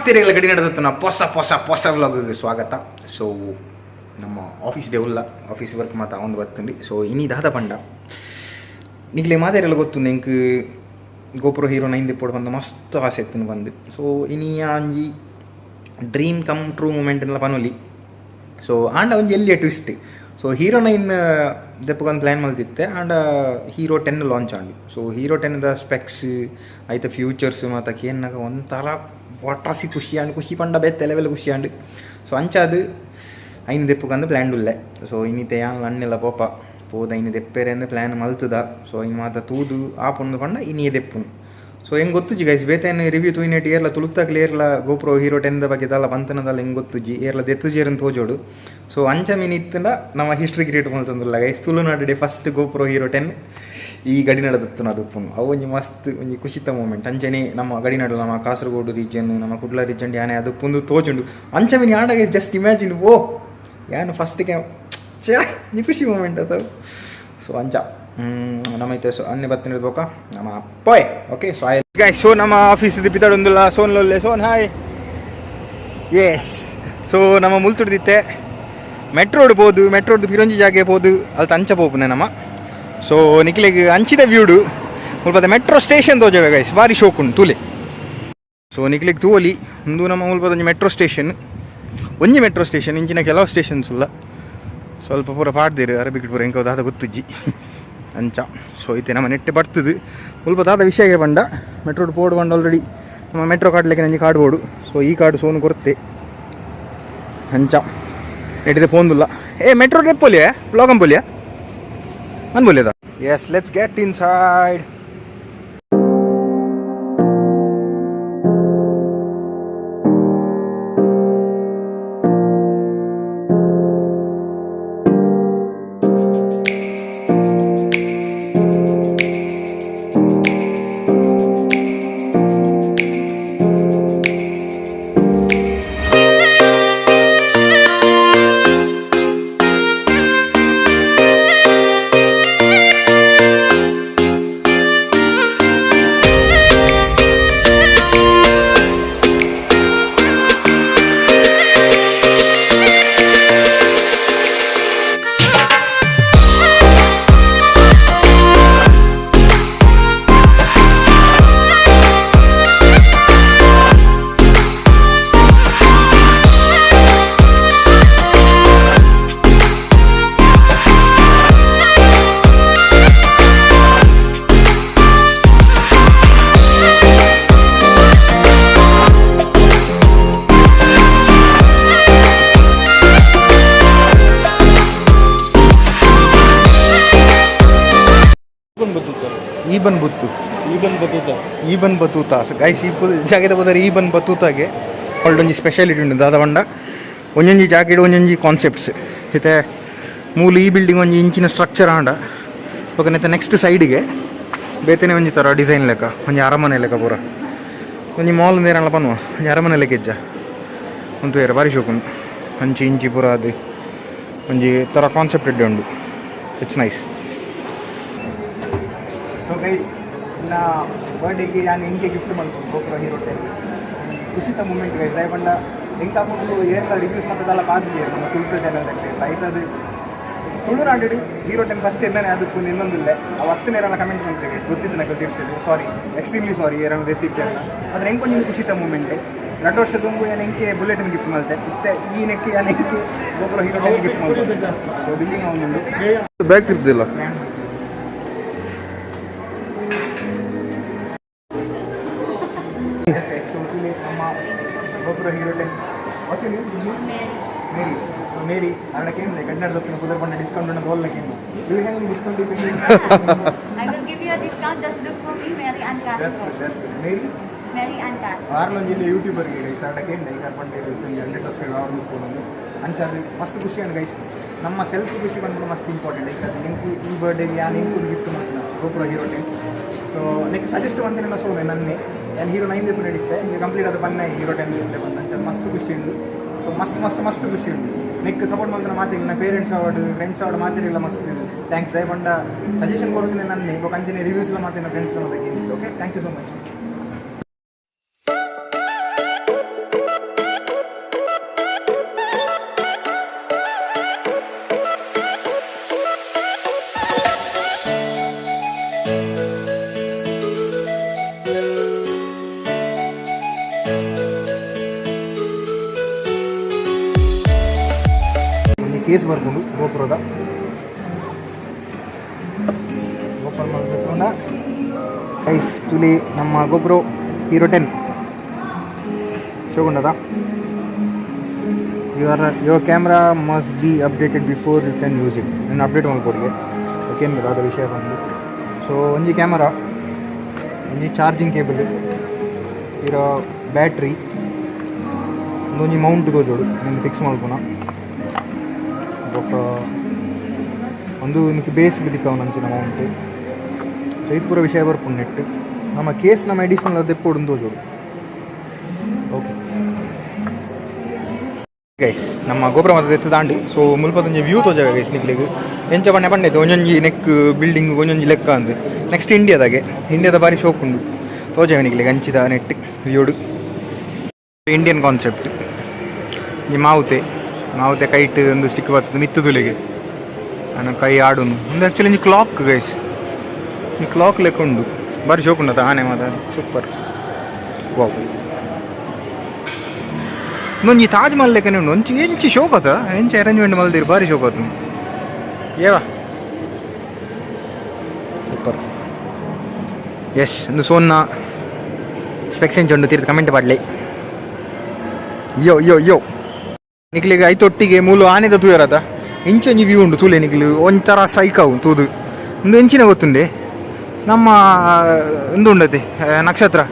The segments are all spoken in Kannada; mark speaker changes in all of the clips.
Speaker 1: ಮಾತಿರೆಗಳ ಗಡಿ ನಡೆದತ್ತು ಹೊಸ ವ್ಲಾಗ್ಗೆ ಸ್ವಾಗತ. ಸೊ ನಮ್ಮ ಆಫೀಸ್ ಡೇ ಉಲ್ಲ ಆಫೀಸ್ ವರ್ಕ್ ಮಾತ ಒಂದು ಬರ್ತಂಡಿ. ಸೊ ಇನಿ ದಾದ ಪಂಡ ನಿಗ್ಲೆ ಮಾತಿರೆಲ್ಲ ಗೊತ್ತು ನೆಂಕ್ GoPro Hero 9 ಇಪ್ಪಡು ಬಂದು ಮಸ್ತ್ ಆಸೆ ಎತ್ತನು ಬಂದು. ಸೊ ಇನಿ ಅಂಜಿ ಡ್ರೀಮ್ ಕಮ್ ಟ್ರೂ ಮೂಮೆಂಟ್ ಎಲ್ಲ ಪನೊಲಿ. ಸೊ ಆಂಡ ಒಂಜಿ ಎಲ್ಲಿಯ ಟ್ವಿಸ್ಟ್. ಸೊ Hero 9 ದೆಪ್ಪಗೊಂದು ಪ್ಲ್ಯಾನ್ ಮಲ್ತಿತ್ತೆ ಆಂಡ Hero 10 ಲಾಂಚ್ ಆಂಡಿ. ಸೊ Hero 10ದ ಸ್ಪೆಕ್ಸ್ ಆಯ್ತು ಫ್ಯೂಚರ್ಸ್ ಮತ್ತು ಕೇನ್ನಾಗ ಒಂಥರ ಒಟ್ರಾಸಿ ಖುಷಿ ಪಂಡ ಬೇತೆ ಲೆವೆಲ್ ಖುಷಿ ಆಂಡು. ಸೊ ಅಂಚಾದು ಐನು ದೆಪ್ಪುಗಂದು ಪ್ಲ್ಯಾನ್ ಉಲ್ಲೆ. ಸೊ ಇನ್ನಿತೆ ಅಣ್ಣೆಲ್ಲ ಪೋದ ಐನು ದೆಪ್ಪೇರೆ ಅಂದ್ರೆ ಪ್ಲ್ಯಾನ್ ಮಲ್ತದ. ಸೊ ಇನ್ನು ಮಾತ ತೂದು ಆಪುಂದು ಪಂಡ ಇನ್ನಿಯೇ ದೆಪ್ಪುನು. ಸೊ ಹೆಂಗೆ ಗೊತ್ತುಜಿ ಗೈಸ್ ಬೇತೇನು ರಿವ್ಯೂ ತೂಯಿನೆಟ್ಟು ಏರ್ಲ ತುಳುತ್ತಾಗ್ಲಿ ಏರ್ಲ GoPro Hero 10 ಬಗ್ಗೆ ದಲ್ಲ ಪಂತನದಲ್ಲ ಹೆಂಗೆ ಗೊತ್ತುಜಿ ಏರ್ಲ ದೆತ್ತುಜೇರನ್ನು ತೋಜೋಡು. ಸೊ ಅಂಚ ಮೀನಿತ್ತಂಡ ನಮ್ಮ ಹಿಸ್ಟ್ರಿ ಕ್ರಿಯೇಟ್ ಮಾಡ್ತಂದಿಲ್ಲ guys. Tulunadu day first GoPro Hero 10 ಈ ಗಡಿ ನಡೆದತ್ತು ಅದು ಪುನು ಅವು ಒಂಜಿ ಮಸ್ತ್ ಒಂಜಿ ಖುಷಿತ ಮೂಮೆಂಟ್. ಅಂಚನೆ ನಮ್ಮ ಗಡಿ ನಡು ನಮ್ಮ ಕಾಸರಗೋಡು ರೀಜನ್ ನಮ್ಮ ಕುಡ್ಲ ರೀಜನ್ ಯಾನೆ ಅದು ಪುಂದು ತೋಜುಂಡು ಅಂಚ ಮೀನು ಆಡಾಗ ಜಸ್ಟ್ ಇಮ್ಯಾಜಿನ್ ಓ ಯಾನು ಫಸ್ಟಿಗೆ ನೀ ಖುಷಿ ಮೂಮೆಂಟ್ ಅದು. ಸೊ ಅಂಚ ನಮ್ಮೈತೆ ಸೊ ಅನ್ನೆ ಬತ್ತಿನ ಬೇಕಾ ನಮ್ಮ ಅಪ್ಪಾಯ್ ಓಕೆ. ಸೊ ಆಯ್ ಗೈಸ್ ಸೊ ನಮ್ಮ ಆಫೀಸ್ ಪಿತಾಡೊಂದುಲ್ಲ ಸೋನ್ಲೊಲ್ಲೆ ಸೋನ್ ಹಾಯ್ ಎಸ್. ಸೊ ನಮ್ಮ ಮುಲ್ತುಡ್ದಿತ್ತೆ ಮೆಟ್ರೋಡ್ ಬೋದು ಮೆಟ್ರೋಡ್ ಪಿರೊಂಜಿ ಜಾಗೆ ಬೋದು ಅಲ್ಲಿ ಅಂಚ ಪೋಪುನೆ ನಮ್ಮ. ಸೊ ನಿಕ್ಲಿಗೆ ಅಂಚಿದ ವ್ಯೂಡು ಮುಲ್ಪದ ಮೆಟ್ರೋ ಸ್ಟೇಷನ್ ತೋಜವೆ ಗೈಸ್ ಭಾರಿ ಶೋಕುಂಡು ತೂಲೆ. ಸೊ ನಿಕ್ಲಿಗೆ ತೂವಲಿ ಒಂದು ನಮ್ಮ ಮುಲ್ಪದ ಒಂಜಿ ಮೆಟ್ರೋ ಸ್ಟೇಷನ್ ಒಂಜಿ ಮೆಟ್ರೋ ಸ್ಟೇಷನ್ ಇಂಚಿನ ಕೆಲವು ಸ್ಟೇಷನ್ಸ್ ಇಲ್ಲ ಸ್ವಲ್ಪ ಪೂರ ಪಾಡ್ದಿರು ಅರಬಿಕ್ ಪೂರ ಹೆಂಗೆ ದಾದ ಗೊತ್ತುಜ್ಜಿ ಅಂಚ. ಸೊ ಐತೆ ನಮ್ಮ ನೆಟ್ಟೆ ಬರ್ತದೆ ಮುಲ್ಪ ದಾದ ವಿಷಯಕ್ಕೆ ಬಂಡ ಮೆಟ್ರೋಡ್ ಪೋಡ್ ಬಂದು ಆಲ್ರೆಡಿ ನಮ್ಮ ಮೆಟ್ರೋ ಕಾಡ್ಲಿಕ್ಕೆ ನಂಜಿ ಕಾರ್ಡ್ ಬೋಡು. ಸೊ ಈ ಕಾರ್ಡ್ ಸೋನು ಕೊರತೆ ಅಂಚ ನೆಟ್ಟಿದೆ ಪೋಂದುಲ್ಲ ಏ ಮೆಟ್ರೋಡ್ ಎಪ್ಪೋಲಿಯಾ ಬ್ಲಾಗಂ ಬೋಲಿಯಾ ಅನ್ಬೋಲಿಯದ. Yes let's get inside. ಈಬನ್ ಬತೂತ ಗೈಸ್ ಈ ಜಾಗದ ಹೋದರೆ ಈಬನ್ ಬತೂತಾಗೆ ಒಳ್ಳೊಂಜಿ ಸ್ಪೆಷಾಲಿಟಿ ಉಂಟು ದಾದ ಬಂಡ ಒಂಜೊಂಜಿ ಜಾಗಡ್ ಒಂಜೊಂಜಿ ಕಾನ್ಸೆಪ್ಟ್ಸ್ ಇತ್ತೆ ಮೂಲ ಈ ಬಿಲ್ಡಿಂಗ್ ಒಂಜಿ ಇಂಚಿನ ಸ್ಟ್ರಕ್ಚರ್ ಆಂಡ ಓಕೆ ನೆಕ್ಸ್ಟ್ ಸೈಡ್ಗೆ ಬೇತೇನೆ ಒಂಜಿ ಥರ ಡಿಸೈನ್ ಲೆಕ್ಕ ಒಂಜಿ ಅರಮನೆ ಲೆಕ್ಕ ಪೂರ ಒಂಜಿ ಮಾಲ್ ನೇರಲ್ಲ ಪನ್ನುವ ಒಂಜಿ ಅರಮನೆ ಲೆಕ್ಕ ಇಜ್ಜ ಒಂದು ಬೇರೆ ಬಾರಿ ಶೋಕುಂಡು ಅಂಚಿ ಇಂಚಿ ಪೂರ ಅದು ಒಂಜಿ ಥರ ಕಾನ್ಸೆಪ್ಟ್ ಇಡ್ಡೆ ಉಂಡು. It's nice. ಸೊ ಗೈಸ್ ಇನ್ನ ಬರ್ಡೇಗೆ ನಾನು ಹೆಂಗೆ ಗಿಫ್ಟ್ ಮಾಡ್ಕೊಂಡು GoPro Hero 10 ಖುಷಿತ ಮೂಮೆಂಟ್ ಗೈಸ್ ಆಯ್ ಬಂಡ ಹೆಂಗೆ ಹಾಕೊಂಡು ಏನೆಲ್ಲ ರಿವ್ಯೂಸ್ ಮಾಡೋದೆಲ್ಲ ಕಾದಿದೆ ನಮ್ಮ ತುಳುವ ಚಾನಲ್ಗೆ ಆಯ್ತದು ತುಳುನಾಡು Hero 10 ಫಸ್ಟ್ ಎಂದಾನೆ ಅದಕ್ಕೂ ಇನ್ನೊಂದಿಲ್ಲ ಅವು 10 ನೇರೆಲ್ಲ ಕಮೆಂಟ್ ಮಾಡ್ತೇವೆ ಗೈಸ್ ಗೊತ್ತಿದ್ದು ನನಗೆ ಗೊತ್ತಿರ್ತದೆ ಸಾರಿ ಎಕ್ಸ್ಟ್ರೀಮ್ಲಿ ಸಾರಿ ಏನಾದ್ರು ಎತ್ತಿತ್ತೆ ಅಂತ ಆದರೆ ಹೆಂಗೆ ಕೊಂಚ ಖುಷಿತ ಮೂಮೆಂಟ್ 2 ವರ್ಷ ತುಂಬು ಏನು ಹೆಂಗೆ ಬುಲೆಟಿನ ಗಿಫ್ಟ್ ಮಾಡ್ತೆ ಇತ್ತೆ ಈ ನೆಕ್ಕೆ ಏನು ಹೆಂಗೆ GoPro Hero 10 ಗಿಫ್ಟ್ ಮಾಡ್ತೇವೆ. ಸೊ ಬಿಲ್ಲಿಂಗ್ ಅವನೊಂದು back ಇರ್ತಿಲ್ಲ GoPro Hero 10 what's your name? Mary. So Mary ಅದಕ್ಕೆ ಏನು ಕನ್ನಡ ದೊತ್ತಿನ ಕುದರ ಬಂಡ ಡಿಸ್ಕೌಂಟ್ ಉಂಟು ಗೋಲ್ನಕ್ಕೆ ಏನು you have any discount if you
Speaker 2: I will give you a discount just look for me Mary and Cass.
Speaker 1: That's good. Mary
Speaker 2: and Cass
Speaker 1: ಆರ್ಲೊಂದು ಇಲ್ಲಿ ಯೂಟ್ಯೂಬರ್ ಗೆ ಗೈಸ್ ಅದಕ್ಕೆ ಏನು ಈಗ ಬಂಡ 100 ಸಬ್ಸ್ಕ್ರೈಬರ್ ಅವರು ನೋಡ್ಕೊಂಡು ಅಂಚಾದು ಮಸ್ತ್ ಖುಷಿ ಅನ್ ಗೈಸ್ ನಮ್ಮ ಸೆಲ್ಫ್ ಖುಷಿ ಬಂದು ಮಸ್ತ್ ಇಂಪಾರ್ಟೆಂಟ್ ಈಗ ನಿಂಕು ಈ ಬರ್ಡೇಗೆ ಯಾ ನಿಂಕು ಗಿಫ್ಟ್ ಮಾಡ್ತೀನಿ GoPro Hero 10. So next suggest ಬಂದಿನ ಸೋನೆ ನನ್ನೇ ನಾನು Hero 9 ದೆಪ್ಪು ನಡೀತೆ ಈಗ ಕಂಪ್ಲೀಟ್ ಅದು ಬನ್ನ Hero 10 ದೆಪ್ಪು ಬಂದ ಅಂಚ ಮಸ್ತ್ ಖುಷಿ ಉಂಟು. ಸೊ ಮಸ್ತ್ ಖುಷಿ ಉಂಟು ನೆಕ್ ಸಪೋರ್ಟ್ ಮಾಡ್ತಾನೆ ಮಾತಿಗೆ ನನ್ನ ಪೇರೆಂಟ್ಸ್ ಅವಾರ್ಡ್ ಫ್ರೆಂಡ್ಸ್ ಅವಾರ್ಡ್ ಮಾತಿರಲಿಲ್ಲ ಮಸ್ತ್ ಥ್ಯಾಂಕ್ಸ್ ದಯಪಂಡ ಸಜೆಷನ್ ಕೊಡ್ತೀನಿ ನನ್ನ ಇವಾಗ ಕಂಚಿನ ರಿವ್ಯೂಸ್ ಎಲ್ಲ ಮಾಡ್ತೀನಿ ಫ್ರೆಂಡ್ಸ್ ಬಗ್ಗೆ. Okay thank you so much. Case ಬರ್ಕೊಂಡು ಗೋಪುರದ ಓಪನ್ ಮಾಡ್ಕೊಂಡ ಗೈಸ್ ತುಲಿ ನಮ್ಮ GoPro Hero 10 ಶೋಗೊಂಡದ your camera must be updated before you can use it ನಾನು ಅಪ್ಡೇಟ್ ಮಾಡ್ಕೊಡಿಗೆ ಓಕೆ ಅದ ವಿಷಯ ಬಂದು ಸೊ ಒಂಜಿ ಕ್ಯಾಮರಾ ಒಂಜಿ ಚಾರ್ಜಿಂಗ್ ಕೇಬಲ್ ಇರೋ ಬ್ಯಾಟ್ರಿ ಒಂದೊಂಜಿ ಮೌಂಟ್ ತೋಜೋಡು ನಿಮ್ಗೆ ಫಿಕ್ಸ್ ಮಾಡ್ಕೊಣ ಬೊಕ್ಕ ಒಂದು ನಿಮಗೆ ಬೇಸ್ ಬಿದ್ದಿಕ್ಕ ನಂಚಿನ ಮೌಂಟ್ ಸೊ ಇದು ಪೂರ ವಿಷಯ ಬರ್ಪುಂಡು ನೆಟ್ ನಮ್ಮ ಕೇಸ್ ನಮ್ಮ ಅಡಿಷನಲ್ ಅದು ಎಪ್ಪೋಡು ತೋಜೋಡು ಓಕೆ ಗೈಸ್ ನಮ್ಮ ಗೋಪುರ ಮತ್ತೆ ಎತ್ತು ದಾಂಡು ಸೊ ಮುಲ್ಪದೊಂಜಿ ವ್ಯೂ ತೋಜಾಗ ಗೈಸ್ ನಿಕ್ಲಿಗೆ ಎಂಚ ಬಣ್ಣೆ ಬಣ್ಣೈತೆ ಒಂಜೊಂಜಿ ನೆಕ್ ಬಿಲ್ಡಿಂಗ್ ಒಂಜೊಂಜಿ ಲೆಕ್ಕ ಅಂದು ನೆಕ್ಸ್ಟ್ ಇಂಡಿಯಾದ ಬಾರಿ ಶೋಕ್ ಉಂಡು ತೋಜಾಗ ನಿಕ್ಲಿಗೆ ಹಂಚಿದ ನೆಟ್ ವ್ಯೂಡು ಇಂಡಿಯನ್ ಕಾನ್ಸೆಪ್ಟ್ ಈ ಮಾವುತೆ ಕೈಟ್ ಒಂದು ಸ್ಟಿಕ್ ಬರ್ತದೆ ಮಿತ್ತು ತುಲಿಗೆ ನಾನು ಕೈ ಆಡುನು ಒಂದು ಆ್ಯಕ್ಚುಲಿ ಈ ಕ್ಲಾಕ್ ಗೈಸ್ ಈ ಕ್ಲಾಕ್ ಲೆಕ್ಕ ಉಂಡು ಬಾರಿ ಶೋಕ್ ಉಂಡತ ಆನೆ ಮಾತ ಸೂಪರ್ ವಾವ್ ಇನ್ನೊಂದು ಈ ತಾಜ್ ಮಹಲ್ ಲೆಕ್ಕನೇ ಉಂಡು ಒಂಚು ಎಂಚು ಶೋಕ್ ಆತ ಎಂಚು ಅರೇಂಜ್ಮೆಂಟ್ ಮಲ್ದಿರು ಭಾರಿ ಶೋಕ್ ಆತು ಏವಾ ಸೂಪರ್ ಎಸ್ ಒಂದು ಸೋನ್ನ ಸ್ಪೆಕ್ಸ್ ಎಂಚು ಉಂಡು ತಿರ್ದು ಕಮೆಂಟ್ ಮಾಡಲಿ ಯೋ ನಿಕ್ಲಿಗೆ ಐತೊಟ್ಟಿಗೆ ಮೂಲು ಆನೆದ ತೂಯರತ ಇಂಚೊಂಜಿ ವ್ಯೂ ಉಂಡು ತೂಲೆ ನಿಕ್ಲು ಒಂಥರ ಸೈಕಾವು ತೂದು ಒಂದು ಎಂಚಿನ ಗೊತ್ತುಂಡೆ ನಮ್ಮ ಒಂದು ಉಂಡತೆ ನಕ್ಷತ್ರ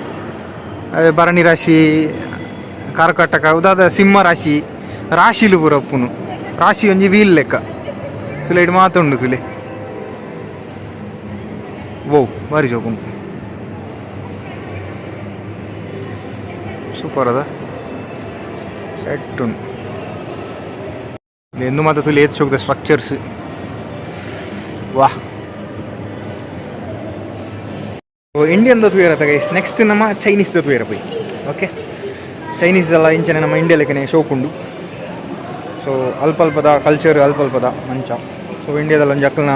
Speaker 1: ಭರಣಿ ರಾಶಿ ಕರ್ಕಾಟಕ ಉದಾದ ಸಿಂಹ ರಾಶಿಲು ಪೂರ ಉಪ್ಪುನು ರಾಶಿ ಒಂಜಿ ವೀಲ್ ಲೆಕ್ಕ ತುಲೆ ಇಡು ಮಾತುಂಡು ತುಲೆ ವೋ ಬಾರಿ ಜೋಗುಂಡು ಸೂಪರ್ ಅದ ಸೆಟ್ ಉಂಡು ಎಂದು ಮಾತ್ರ ತುಲೆ ಏತ್ ಶೋಕದ ಸ್ಟ್ರಕ್ಚರ್ಸ್ ವಾಹ್ ಇಂಡಿಯನ್ದು ತೂಯರತ್ತ ಗೈಸ್ ನೆಕ್ಸ್ಟ್ ನಮ್ಮ ಚೈನೀಸ್ದು ತೂಯರ ಪೈ ಓಕೆ ಚೈನೀಸ್ ಎಲ್ಲ ಇಂಚನೆ ನಮ್ಮ ಇಂಡಿಯಾ ಲೆಕ್ಕನೆ ಶೋಕುಂಡು ಸೊ ಅಲ್ಪದ ಕಲ್ಚರ್ ಅಲ್ಪದ ಮಂಚ ಸೊ ಇಂಡಿಯಾದಲ್ಲಿ ಒಂದು ಜಕ್ಕಲ್ನ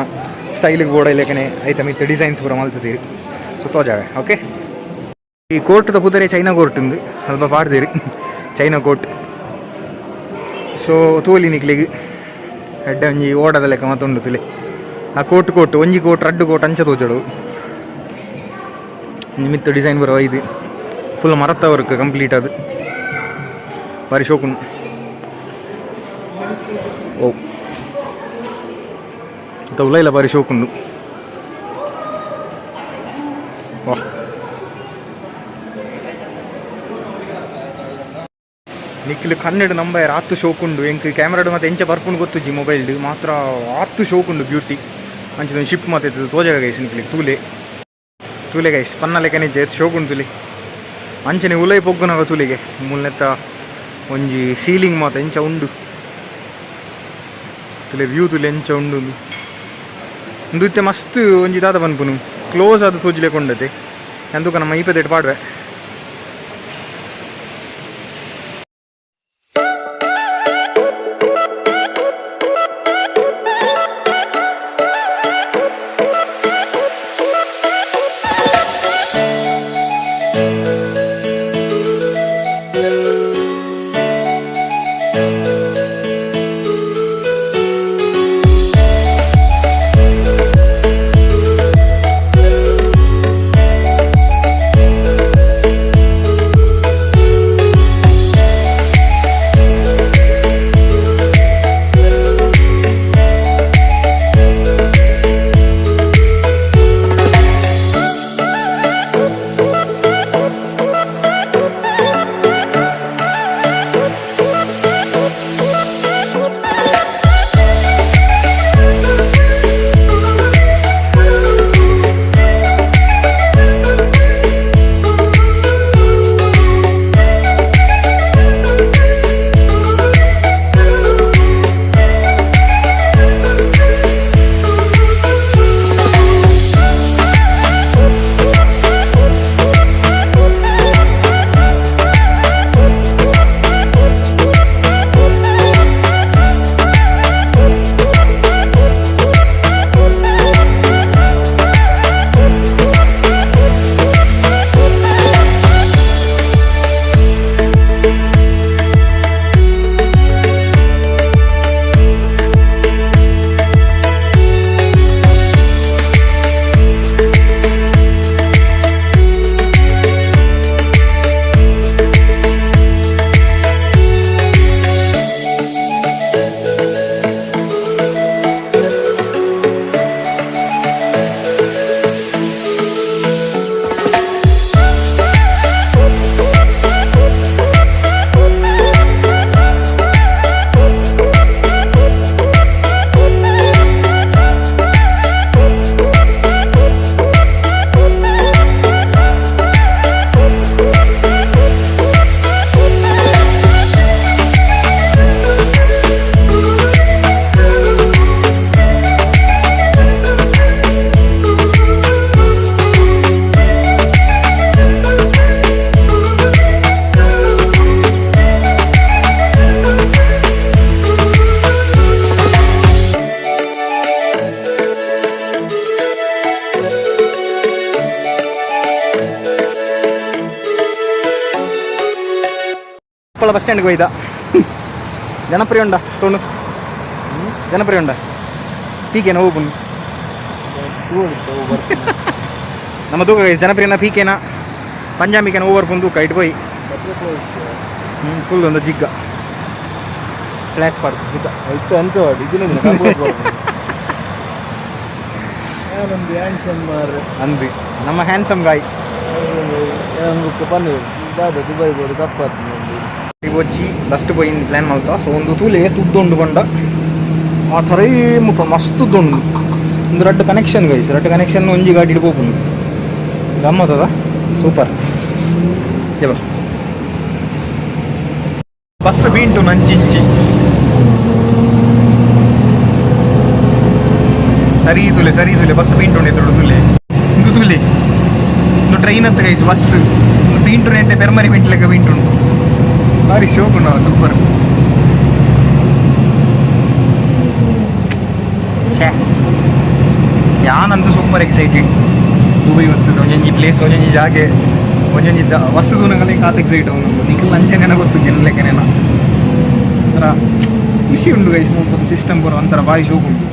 Speaker 1: ಸ್ಟೈಲಿಗೆ ಬೋರ್ಡ್ ಲೆಕ್ಕನೆ ಐತೆ ಮಿತ್ತ ಡಿಸೈನ್ಸ್ ಪೂರ ಮಲ್ತದೀರಿ ಸೊ ತೋಜಾವೆ ಓಕೆ ಈ ಕೋರ್ಟ್ದ ಪುದರೆ ಚೈನಾ ಕೋರ್ಟ್ ಉಂದು ಸ್ವಲ್ಪ ಪಾಡ್ದಿರಿ ಚೈನಾ ಕೋರ್ಟ್ ಸೊ ತೋಲಿ ನಿಕ್ಲಿಗೆ ಹೆಡ್ಡೆ ಒಂಜಿ ಓಡದ ಲೆಕ್ಕ ಮತ್ತೊಂದು ತುಲೆ ಆ ಕೋಟ್ ಒಂಜಿ ಕೋಟ್ ರಡ್ಡು ಕೋಟ್ ಅಂಚ ತೋಜಡು ಮಿತ್ತ ಡಿಸೈನ್ ಬರುವ ಇದು ಫುಲ್ ಮರತ್ತ ವರ್ಕ್ ಕಂಪ್ಲೀಟ್ ಅದು ಬಾರಿ ಶೋಕುಂಡು ಓ ಉಲ್ಲ ಇಲ್ಲ ಬಾರಿ ಶೋಕುಂಡು ವಾಹ್ ನಿಕ್ಲು ಕನ್ನಡ ನಂಬರ್ ಆತ್ತು ಶೋಕುಂಡು ಎಂಕ್ ಕ್ಯಾಮ್ರಾಡು ಮತ್ತು ಎಂಚ ಬರ್ಪುಂಡು ಗೊತ್ತುಜ್ಜಿ ಮೊಬೈಲ್ಡು ಮಾತ್ರ ಆತ್ತು ಶೋಕುಂಡು ಬ್ಯೂಟಿ ಅಂಚಿದ ಶಿಪ್ ಮಾತಾಯ್ತದೆ ತೋಜಾಗ ಗೈಸ್ ನಿಕ್ಲಿಗೆ ತೂಲೆ ಗೈಸ್ ಪನ್ನ ಲೆಕ್ಕನೆ ಜೇತ್ ಶೋಕುಂಡು ತುಲಿ ಅಂಚನೆ ಉಲೈ ಪೊಗ್ಗುನಾಗ ತುಲಿಗೆ ಮುಲ್ನೆತ್ತ ಒಂಜಿ ಸೀಲಿಂಗ್ ಮಾತ ಎಂಚ ಉಂಡು ತುಲೆ ವ್ಯೂ ತುಲೆ ಎಂಚ ಉಂಡು ಇಂದು ಮಸ್ತ್ ಒಂಜಿ ದಾದ ಪನ್ಪುನು ಕ್ಲೋಸ್ ಆದ ತೋಜ್ಲೆ ಕೊಂಡತೆ ಅಂದುಕ ನಮ್ಮ ಈಪದೆಟ್ ಪಾಡ್ವೆ ಉಪ್ಪಳ ಬಸ್ ಸ್ಟ್ಯಾಂಡ್ಗೆ ಹೋಯ್ದ ಜನಪ್ರಿಯ ಉಂಡ ಸೋನು ಜನಪ್ರಿಯ ಉಂಡ ಪೀಕೇನ ಹೋಗು ನಮ್ಮ ತೂಕ ಜನಪ್ರಿಯನ ಪೀಕೇನ ಪಂಜಾಬಿಕೇನ ಓವರ್ ಬಂದು ತೂಕ ಇಟ್ಬೋಯ್ ಫುಲ್ ಒಂದು ಜಿಗ್ಗ ಫ್ಲ್ಯಾಶ್ ಪಾರ್ಕ್ ಜಿಗ್ಗ
Speaker 3: ಆಯ್ತು ಅಂಚವಾಡಿ ಇದನ್ನ ನಮ್ದು ಹ್ಯಾಂಡ್ಸಮ್ ಮಾರ್ರೆ
Speaker 1: ಅಂದ್ವಿ ನಮ್ಮ ಹ್ಯಾಂಡ್ಸಮ್ ಗಾಯ್
Speaker 3: ಪನ್ನೀರ್ ದಾದ ದುಬೈ ಬೋರ್ಡ್ ಕಪ್ಪಾತ್
Speaker 1: వచ్చి ఫస్ట్ పోయింది ప్లాన్ అవుతా సో ಒಂದು ತೂಲೆ ತುದ್ದೊಂಡು ಬಂಡ ಆ ಥರ ಮುಖ ಮಸ್ತ್ ಉದ್ದೊಂಡು ಒಂದು ರಡ್ಡು ಕನೆಕ್ಷನ್ ಗೈಸ್ ರಡ್ಡು ಕನೆಕ್ಷನ್ ಒಂಜಿ ಗಾಡಿ ಇಡ್ಬೋದು ಗಮ್ಮತ್ತದ ಸೂಪರ್ ಯಾವ ಬಸ್ ಬೀಂಟು ನಂಚಿಂಚಿ ಸರಿ ತುಲೆ ಬಸ್ ಬೀಂಟುಂಡೆ ತುಳು ತುಲೆ ಇಂದು ತುಲೆ ಒಂದು ಟ್ರೈನ್ ಅಂತ ಗೈಸ್ ಬಸ್ ಒಂದು ಬೀಂಟು ನೆಂಟೆ ಬೆರ್ಮರಿ ಬೀಂಟ್ಲೆಕ್ಕ ಬೀಂಟುಂಡು ಭಾರಿ ಶೋಕು ನಾವು ಸೂಪರ್ ಛೇ ಯಾನಂತೂ ಸೂಪರ್ ಎಕ್ಸೈಟೆಡ್ ದುಬೈ ಗೊತ್ತದ ಒಂಜೊಂಜಿ ಪ್ಲೇಸ್ ಒಂಜೊಂಜಿ ಜಾಗೆ ಒಂಜೊಂಜಿ ವಸ್ತು ನನಗೆ ಕಾತ ಎಕ್ಸೈಟ್ ಅವನು ನಿಖಿಲ್ ಅಂಚೆನೇನ ಗೊತ್ತು ಜನಲೆಕ್ಕನೇನ ಒಂಥರ ಖುಷಿ ಉಂಟು ಗೈಸ್ ಒಂದು ಸಿಸ್ಟಮ್ ಬರೋ ಒಂಥರ ಭಾರಿ ಶೋಕು ಉಂಟು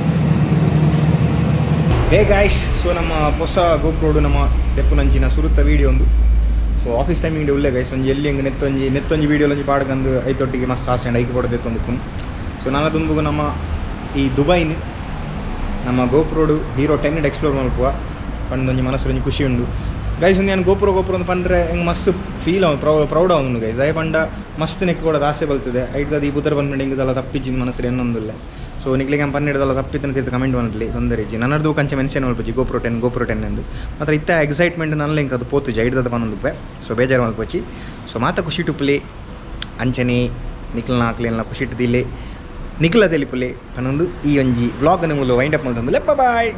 Speaker 1: ಹೇ ಗಾಯ್ಸ್ ಸೊ ನಮ್ಮ ಹೊಸ ಗೋಪ್ರೋಡು ನಮ್ಮ ತೆಪ್ಪುನಂಚಿನ ಸುರುತ್ತ ವೀಡಿಯೋ ಒಂದು ಸೊ ಆಫೀಸ್ ಟೈಮಿಂಗ್ ಒಳ್ಳೆ ಗೈಸ್ ಒಂಜಿ ಎಲ್ಲಿ ಹಂಗೆ ನೆತ್ತೊಂಜಿ ವೀಡಿಯೋ ಒಂಜಿ ಪಾಡ್ಕಂದು ಐತೊಟ್ಟಿಗೆ ಮಸ್ತ್ ಆಸೆ ಐಕೆ ಕೊಡೋದು ಎತ್ತೊಂದು ಸೊ ನಾನು ತುಂಬು ನಮ್ಮ ಈ ದುಬೈನ ನಮ್ಮ ಗೋಪ್ರೋಡು ಹೀರೋ 10 ಎಕ್ಸ್ಪ್ಲೋರ್ ಮಲ್ಪುವ ಪಂಡೊಂಜಿ ಮನಸ್ಸು ಒಂಜಿ ಖುಷಿ ಉಂಡು ಗೈಸ್ ಒಂದು ನಾನು ಗೋಪ್ರೋ ಅಂತ ಪಂಡ್ರೆ ಹೆಂಗೆ ಮಸ್ತ್ ಫೀಲ್ ಪ್ರೌಡ್ ಅವನು ಗೈಸ್ ಅಯ್ಯ ಪಂಡ ಮಸ್ತ್ ನೆಕ್ ಕೊಡೋದು ಆಸೆ ಬಲ್ತದೆ ಐದು ಈ ಬುಧರ್ ಬಂದ್ಬಿಟ್ಟು ಹಿಂಗೆಲ್ಲ ತಪ್ಪಿಜಿನ ಮನಸ್ಸು ಇನ್ನೊಂದಿಲ್ಲ ಸೊ ನಿಕ್ಲಿಗೆ ಪನ್ನೆರಡಲ್ಲ ತಪ್ಪಿತನ ತೀರ್ಥ ಕಮೆಂಟ್ ಮಾಡಲಿ ತೊಂದರೆ ಇಜ್ಜಿ ನನ್ನದು ಕಂಚೆ ಮೆನ್ಷನ್ ಮಲ್ಪಜಿ GoPro 10 ಎಂದು ಮಾತ್ರ ಇತ್ತ ಎಕ್ಸೈಟ್ಮೆಂಟ್ ನನ್ನ ಇಂಕ ಅದು ಪೋತು ಐಡ್ದದ ಪನ್ನೊಂದುಪ್ಪೆ ಸೊ ಬೇಜಾರು ಮಲ್ಪಚ್ಚಿ ಸೊ ಮಾತ ಖುಷಿ ಟುಪ್ಲೆ ಅಂಚನೆ ನಿಕ್ಲನ ಹಾಕ್ಲಿ ಖುಷಿ ಇಟ್ಟದಿಲ್ಲ ನಿಕ್ಲ ತಿಳಿಪುಲೆ ಪನ್ನೊಂದು ಈ ಒಂಜಿ ವ್ಲಾಗ್ ಮೂಲ ವೈಂಡ್ ಅಪ್ ಮಾಡ್ತಂದು ಬಾಯ್